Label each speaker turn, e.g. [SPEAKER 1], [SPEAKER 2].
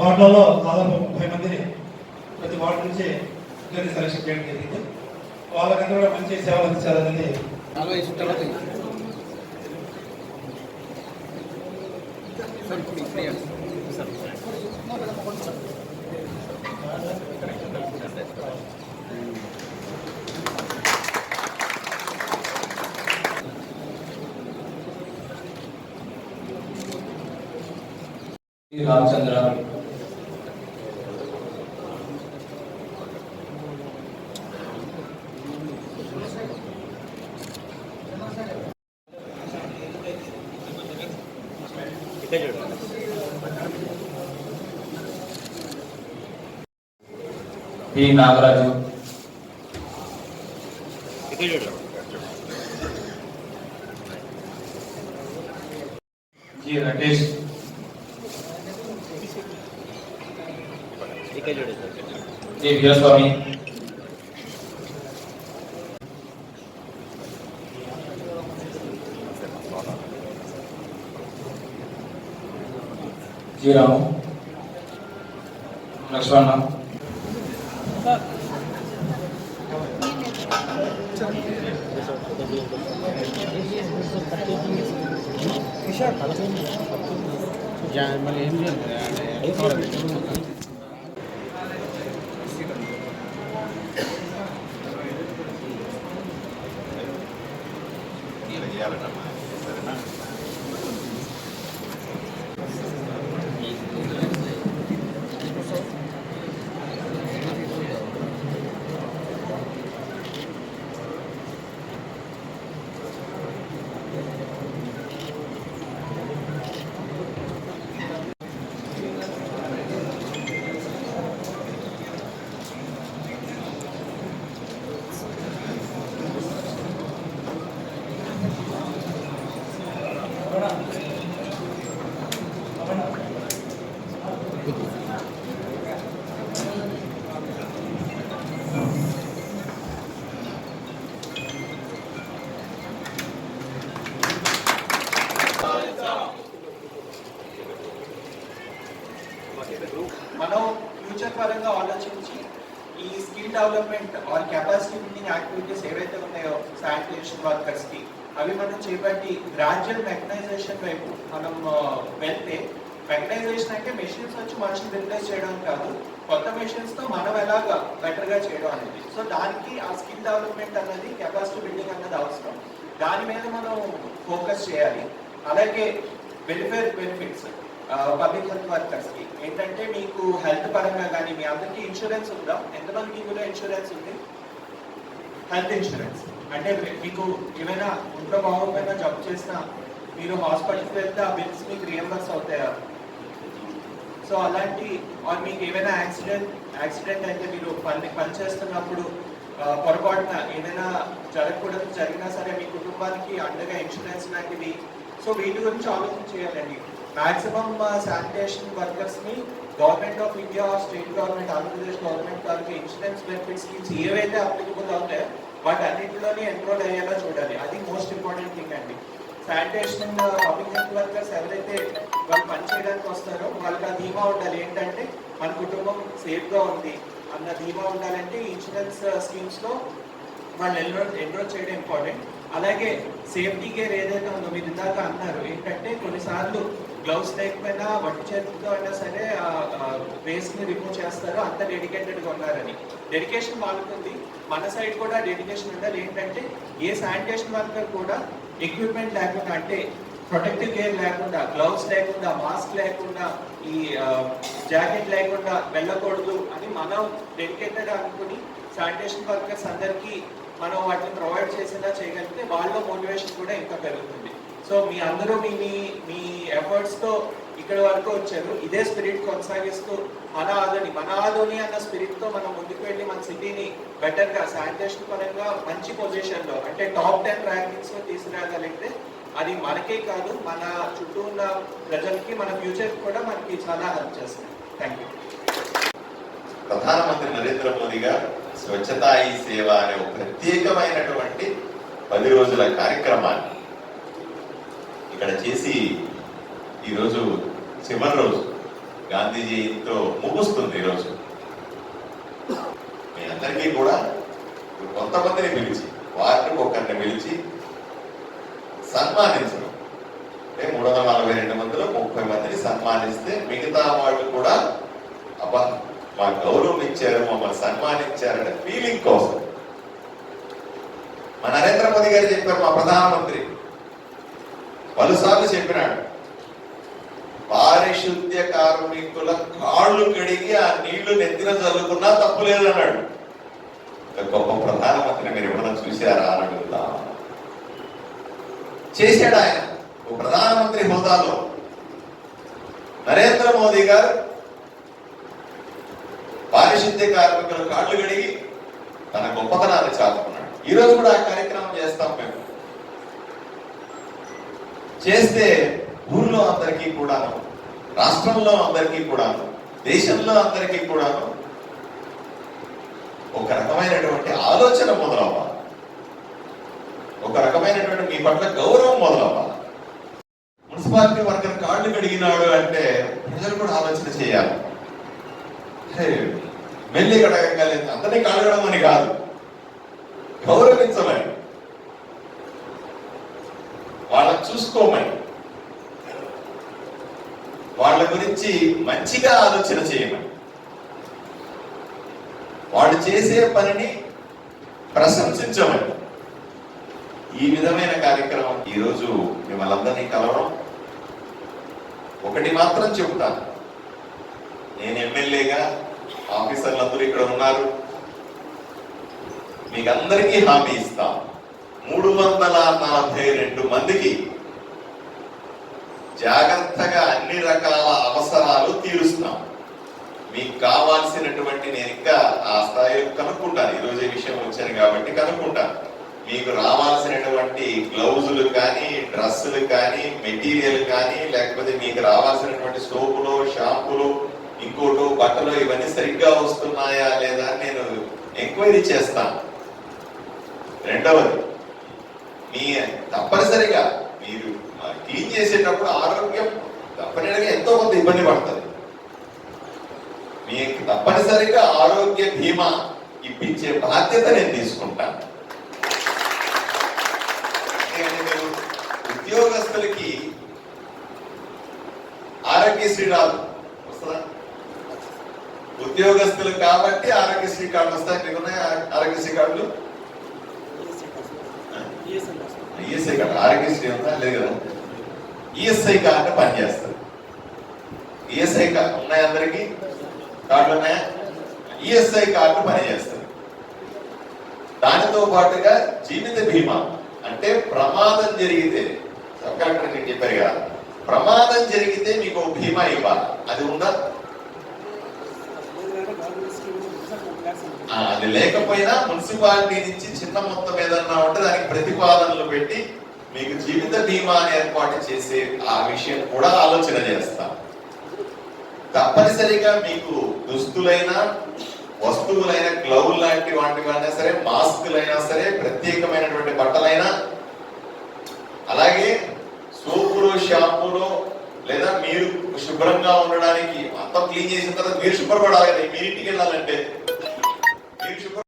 [SPEAKER 1] వార్డులలో దాదాపు 30 మందిని ప్రతి వార్డు నుంచి సెలెక్షన్ చేయడం జరిగింది. వాళ్ళకంతా కూడా మంచి సేవలు అందించాలనేది
[SPEAKER 2] Ramachandra, P Nagaraju, G Rakesh, G Veeraswamy, G Ramu, Lakshmana,
[SPEAKER 3] మళ్ళీ ఏం చేయాలి
[SPEAKER 4] మనం ఫ్యూచర్ పరంగా ఆలోచించి ఈ skill development or capacity building activities ఏవైతే ఉన్నాయో శానిటేషన్ వర్కర్స్ కి అవి మనం చేపట్టి గ్రాడ్యువల్ మెకనైజేషన్ వైపు మనం వెళ్తే, మెకనైజేషన్ అంటే మెషిన్స్ వచ్చి మనుషులు రిప్లేస్ చేయడం కాదు, కొత్త మెషిన్స్ తో మనం ఎలాగా బెటర్ గా చేయడం అనేది. సో దానికి ఆ స్కిల్ డెవలప్మెంట్ అన్నది, కెపాసిటీ బిల్డింగ్ అన్నది అవసరం. దాని మీద మనం ఫోకస్ చేయాలి. అలాగే welfare benefits public health workers కి ఏంటంటే, మీకు హెల్త్ పరంగా కానీ మీ అందరికీ ఇన్సూరెన్స్ ఉందా? ఎంతమందికి ఇందులో ఇన్సూరెన్స్ ఉంది? హెల్త్ ఇన్సూరెన్స్ అంటే మీకు ఏమైనా ఒంట్లో బాగోకపోయినా జబ్బు చేసినా మీరు హాస్పిటల్కి వెళ్తే ఆ బిల్స్ మీకు రియంబర్స్ అవుతాయా? సో అలాంటి మీకు ఏమైనా యాక్సిడెంట్ అయితే మీరు పని చేస్తున్నప్పుడు పొరపాటున ఏదైనా జరగకూడదు, జరిగినా సరే మీ కుటుంబానికి అండగా ఇన్సూరెన్స్ లాంటివి. సో వీటి గురించి ఆలోచన చేయాలండి. మాక్సిమం శానిటేషన్ వర్కర్స్ ని government of India, state government, Andhra Pradesh government వారికి ఇన్సూరెన్స్ బెనిఫిట్ స్కీమ్స్ ఏవైతే అప్లికబుల్ అవుతాయో వాటి అన్నింటిలోనే ఎన్రోల్ అయ్యేలా చూడాలి. అది మోస్ట్ ఇంపార్టెంట్ థింగ్ అండి. శానిటేషన్ పబ్లిక్ హెల్త్ వర్కర్స్ ఎవరైతే వాళ్ళు పని చేయడానికి వస్తారో వాళ్ళకి ఆ ధీమా ఉండాలి. ఏంటంటే మన కుటుంబం సేఫ్ గా ఉంది అన్న ధీమా ఉండాలంటే ఇన్సూరెన్స్ స్కీమ్స్ లో వాళ్ళు ఎన్రోల్ చేయడం ఇంపార్టెంట్. అలాగే సేఫ్టీ కేర్ ఏదైతే ఉందో మీరు ఇందాక అన్నారు, ఏంటంటే కొన్నిసార్లు గ్లౌస్ లేకపోయినా వట్టి చేతితో అయినా సరే వేస్ట్ ని రిమూవ్ చేస్తారు, అంత డెడికేటెడ్గా ఉన్నారని. డెడికేషన్ వాళ్ళకుంది, మన సైడ్ కూడా డెడికేషన్ ఉండాలి. ఏంటంటే ఏ శానిటేషన్ వర్కర్ కూడా ఎక్విప్మెంట్ లేకుండా, అంటే ప్రొటెక్టివ్ కేర్ లేకుండా, గ్లౌస్ లేకుండా, మాస్క్ లేకుండా, ఈ జాకెట్ లేకుండా వెళ్ళకూడదు అని మనం డెడికేటెడ్ అనుకుని శానిటేషన్ వర్కర్స్ అందరికీ మనం వాటిని ప్రొవైడ్ చేసేలా చేయగలిగితే వాళ్ళ మోటివేషన్ కూడా ఇంకా పెరుగుతుంది. సో మీ అందరూ మీ ఎఫర్ట్స్ తో ఇక్కడ వరకు వచ్చారు. ఇదే స్పిరిట్ కొనసాగిస్తూ మన ఆదోని అన్న స్పిరిట్ తో మనం ముందుకు వెళ్ళి మన సిటీని బెటర్ గా శానిటేషన్ పరంగా మంచి పొజిషన్ లో, అంటే టాప్ 10 ర్యాంకింగ్స్ లో తీసుకురాగలిగితే అది మనకే కాదు, మన చుట్టూ ఉన్న ప్రజలకి, మన ఫ్యూచర్ కూడా మనకి చాలా హెల్ప్ చేస్తుంది. Thank you.
[SPEAKER 5] ప్రధానమంత్రి నరేంద్ర మోదీ గారు స్వచ్ఛతా హీ సేవ అనే ఒక ప్రత్యేకమైనటువంటి 10 రోజుల కార్యక్రమాన్ని ఇక్కడ చేసి ఈరోజు చివరి రోజు గాంధీ జయంతితో ముగుస్తుంది ఈరోజు. మీ అందరికీ కూడా కొంతమందిని పిలిచి, వారిని ఒకరిని పిలిచి సన్మానించడం. అంటే 342 మందిలో 30 మందిని సన్మానిస్తే మిగతా వాళ్ళు కూడా అబ్బా మా గౌరవం ఇచ్చారు, మమ్మల్ని సన్మానించారనే ఫీలింగ్ కోసం. మా నరేంద్ర మోదీ గారు చెప్పారు, మా ప్రధానమంత్రి పలుసార్లు చెప్పినాడు, పారిశుద్ధ్య కార్మికుల కాళ్ళు కడిగి ఆ నీళ్లు నెత్తిన చల్లుకున్నా తప్పు లేదన్నాడు. గొప్ప ప్రధానమంత్రి మీరు ఎప్పుడైనా చూశారా అని అడుగుతా. చేశాడు ఆయన ఒక ప్రధానమంత్రి హోదాలో. నరేంద్ర మోదీ గారు పారిశుద్ధ్య కార్మికుల కాళ్ళు కడిగి తన గొప్పతనాన్ని చాటుకున్నాడు. ఈ రోజు కూడా ఆ కార్యక్రమం చేస్తాం మేము. చేస్తే ఊర్లో అందరికీ కూడాను, రాష్ట్రంలో అందరికీ కూడాను, దేశంలో అందరికీ కూడాను ఒక రకమైనటువంటి ఆలోచన మొదలవ్వాలి. ఒక రకమైనటువంటి మీ పట్ల గౌరవం మొదలవ్వాలి. మున్సిపాలిటీ వర్కర్ కాళ్ళు కడిగినాడు అంటే ప్రజలు కూడా ఆలోచన చేయాలి. మెల్లి కడగంగానే అందరినీ కాళ్ళు కడగమని కాదు, గౌరవించమని, వాళ్ళని చూసుకోమని, వాళ్ళ గురించి మంచిగా ఆలోచన చేయమని, వాళ్ళు చేసే పనిని ప్రశంసించమని. ఈ విధమైన కార్యక్రమం ఈరోజు మిమ్మల్ని అందరినీ కలవడం. ఒకటి మాత్రం చెబుతాను, నేను ఎమ్మెల్యేగా, ఆఫీసర్లందరూ ఇక్కడ ఉన్నారు, మీకు అందరికీ హామీ ఇస్తాం. 342 మందికి జాగ్రత్తగా అన్ని రకాల అవసరాలు తీరుస్తాం. మీకు కావాల్సినటువంటి, నేను ఇంకా ఆ స్థాయిలో కనుక్కుంటాను, ఈరోజు ఈ విషయం వచ్చాను కాబట్టి కనుక్కుంటాను. మీకు రావాల్సినటువంటి గ్లౌజులు కానీ, డ్రెస్సులు కానీ, మెటీరియల్ కానీ, లేకపోతే మీకు రావాల్సినటువంటి సోపులు, షాంపులు, ఇంకోటో బట్టలు, ఇవన్నీ సరిగ్గా వస్తున్నాయా లేదా నేను ఎంక్వైరీ చేస్తాను. రెండవది, మీ తప్పనిసరిగా మీరు క్లీన్ చేసేటప్పుడు ఆరోగ్యం తప్పనిసరిగా ఎంతో కొంత ఇబ్బంది పడుతుంది. మీకు తప్పనిసరిగా ఆరోగ్య బీమా ఇప్పించే బాధ్యత నేను తీసుకుంటాను. మీరు ఉద్యోగస్తులకి ఆరోగ్యశ్రీ రాదు, వస్తుందా? ఉద్యోగస్తులు కాబట్టి ఆరోగ్యశ్రీ కార్డు వస్తాయి. మీకున్నాయి ఆరోగ్యశ్రీ కార్డులు? ఈఎస్ఐ కార్డు, ఆరోగ్యశ్రీ ఉందా? లేదు కదా. ఈఎస్ఐ కార్డు పనిచేస్తుంది. ఈఎస్ఐ కార్డు ఉన్నాయి, అందరికి కార్డులు ఉన్నాయా? ఈఎస్ఐ కార్డు పనిచేస్తుంది. దానితో పాటుగా జీవిత బీమా, అంటే ప్రమాదం జరిగితే, కలెక్టర్ మీకు చెప్పారు కదా, ప్రమాదం జరిగితే మీకు బీమా ఇవ్వాలి. అది ఉందా? అది లేకపోయినా మున్సిపాలిటీ నుంచి చిన్న మొత్తం ఏదన్నా ఉంటే దానికి ప్రతిపాదనలు పెట్టి మీకు జీవిత బీమాని ఏర్పాటు చేసే ఆ విషయం కూడా ఆలోచన చేస్తాం. తప్పనిసరిగా మీకు దుస్తులైనా, వస్తువులైన, గ్లౌజ్ లాంటి వాటివైనా సరే, మాస్కులైనా సరే, ప్రత్యేకమైనటువంటి బట్టలైనా, అలాగే సోపులు, షాంపూలు, లేదా మీరు శుభ్రంగా ఉండడానికి మొత్తం క్లీన్ చేసిన తర్వాత మీరు శుభ్రపడాలి కదా. మీ ఇంటికి వెళ్ళాలంటే మీరు శుభ్ర